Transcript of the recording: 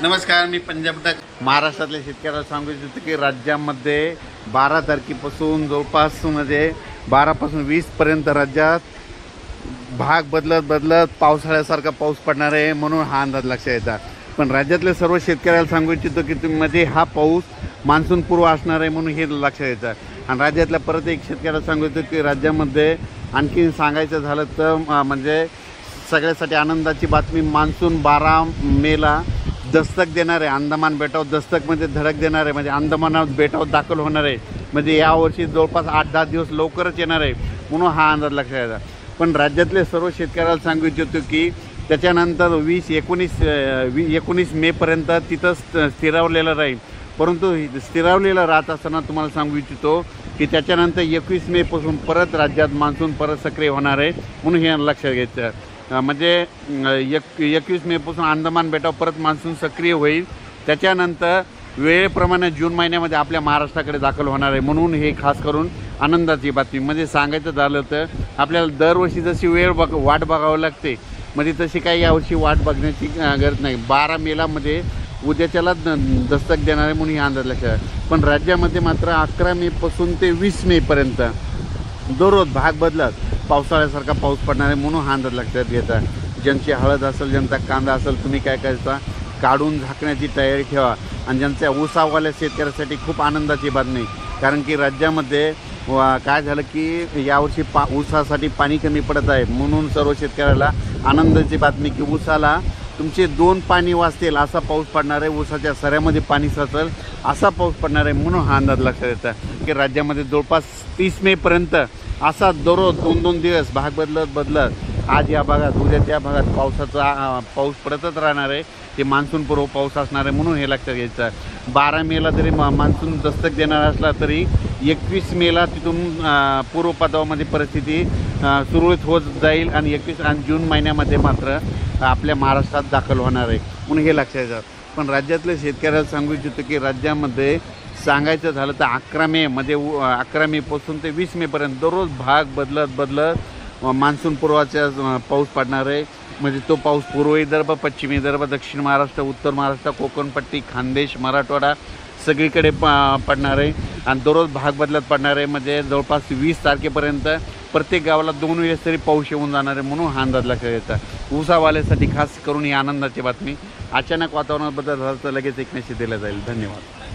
नमस्कार, मी पंजाब टक महाराष्ट्रातल्या शेतकऱ्याला सांगू इच्छितो की राज्यामध्ये 12 तारखेपासून जवळपास 12 पासून 20 पर्यंत राज्यात भाग बदलत पावसाळ्यासारखा पाऊस पडणार आहे, म्हणून हा अंदाज लक्षात येतात। पण राज्यातल्या सर्व शेतकऱ्याला सांगू इच्छितो की तुम्ही हा पाऊस मान्सून पूर्व असणार आहे, म्हणून हे लक्षात येतं। आणि राज्यातल्या परत एक शेतकऱ्याला सांगू इच्छितो की राज्यामध्ये आणखी सांगायचं झालं तर सगळ्यासाठी आनंदाची बातमी, मान्सून 12 मेला दस्तक देणार आहे। अंदमान बेटावर दस्तक धडक देणार आहे, म्हणजे अंदमान बेटावर दाखल होणार आहे। यावर्षी जवळपास 8-10 दिवस लवकरच येणार आहे, म्हणून हा अंदाज लक्षात येतात। पण राज्यातले सर्व शेतकऱ्याला सांगू इच्छितो की त्याच्यानंतर 20-19 मेपर्यंत तिथं स्थिरावलेलं राहील। परंतु स्थिरावलेलं राहत असताना तुम्हाला सांगू इच्छितो की त्याच्यानंतर 21 मेपासून परत राज्यात मान्सून परत सक्रिय होणार आहे, म्हणून हे लक्षात घ्यायचं। 21 मेपासून अंदमान बेटावर परत मान्सून सक्रिय होईल। त्याच्यानंतर वेळेप्रमाणे जून महिन्यामध्ये आपल्या महाराष्ट्राकडे दाखल होणार आहे, म्हणून हे खास करून आनंदाची बातमी। सांगायचं झालं तर आपल्याला दरवर्षी जशी वाट बघावी लागते, तशी काही यावर्षी वाट बघण्याची गरज नाही। 12 मेला उद्याच्याला दस्तक देणार आहे, म्हणून हे अंदाज लक्षात आहे। पण राज्यामध्ये मात्र 11 मेपासून ते 20 मेपर्यंत दररोज भाग बदलत पावसाळ्यासारखा पाऊस पडणार आहे, म्हणून हा अंदाज लक्षात घ्यायचा। ज्यांची हळद असेल, ज्यांचा कांदा असेल, तुम्ही काय करायचा, काढून झाकण्याची तयारी ठेवा। आणि ज्यांच्या ऊसावाल्या शेतकऱ्यासाठी खूप आनंदाची बातमी, कारण की राज्यामध्ये काय झालं की यावर्षी ऊसासाठी पाणी कमी पडत आहे, म्हणून सर्व शेतकऱ्याला आनंदाची बातमी की ऊसाला तुमचे 2 पाणी वाचतील असा पाऊस पडणार आहे। ऊसाच्या सऱ्यामध्ये पाणी साचेल असा पाऊस पडणार आहे, म्हणून हा अंदाज लक्षात येतं की राज्यामध्ये जवळपास 30 मेपर्यंत असा दररोज 2-2 दिवस भाग बदलत आज या भागात उद्या त्या भागात पाऊस पडतच राहणार आहे। ते मान्सून पूर्व पाऊस असणार आहे, म्हणून हे लक्षात घ्यायचं आहे। 12 मेला जरी मान्सून दस्तक देणार असला तरी 21 मेला तिथून पूर्वपदामध्ये परिस्थिती सुरळीत होत जाईल आणि 21 आणि जून महिन्यामध्ये मात्र आपल्या महाराष्ट्रात दाखल होणार आहे, म्हणून हे लक्षात येतं। पण राज्यातल्या शेतकऱ्याला सांगू इच्छितो की राज्यामध्ये सांगायचं झालं तर 11 मेपासून ते 20 मेपर्यंत दररोज भाग बदलत मान्सून पूर्वाचा पाऊस पडणार आहे। तो पाऊस पूर्व विदर्भ, पश्चिम विदर्भ, दक्षिण महाराष्ट्र, उत्तर महाराष्ट्र, कोकणपट्टी, खानदेश, मराठवाडा सगळीकडे पडणार आहे आणि दररोज भाग बदलत पडणार आहे। जवळपास 20 तारखेपर्यंत प्रत्येक गावाला 2 वेळेस तरी पाऊस येऊन जाणार आहे, म्हणून हा अंदाज लक्षात येतं। ऊसावाल्यासाठी खास करून ही आनंदाची बातमी। अचानक वातावरणात बदल झाला तर लगेच एक मेसेज दिला जाईल। धन्यवाद।